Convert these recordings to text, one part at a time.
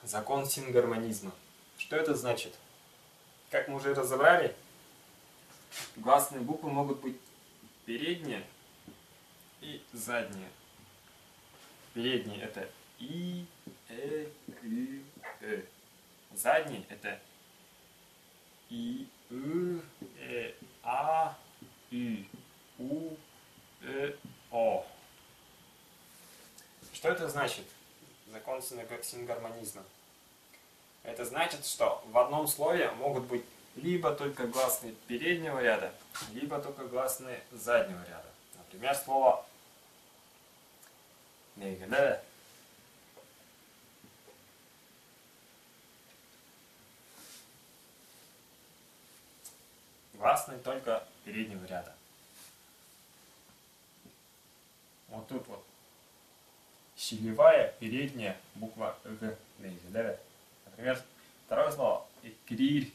Закон сингармонизма. Что это значит? Как мы уже разобрали, гласные буквы могут быть передние и задние. Передние это И, Ы, Э. Задние это И, У, А, Ü, У, О. Что это значит? Закон сингармонизма. Это значит, что в одном слове могут быть либо только гласные переднего ряда, либо только гласные заднего ряда. Например, слово «негеле». Гласные только переднего ряда. Вот тут вот щелевая передняя буква «г». «Негеле». Например, второе слово «экрир».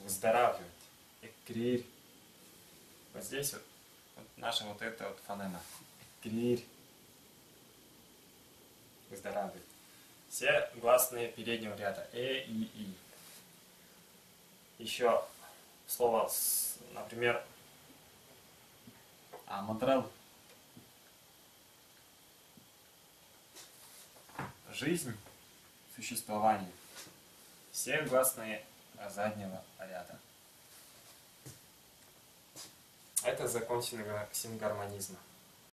Выздоравливать. Экрир. Вот здесь вот наша вот эта вот фонема. Экрир. Выздоравливать. Все гласные переднего ряда. И, И. Еще слово, например, амадрал. Жизнь, существование. Все гласные заднего ряда. Это закон сингармонизма.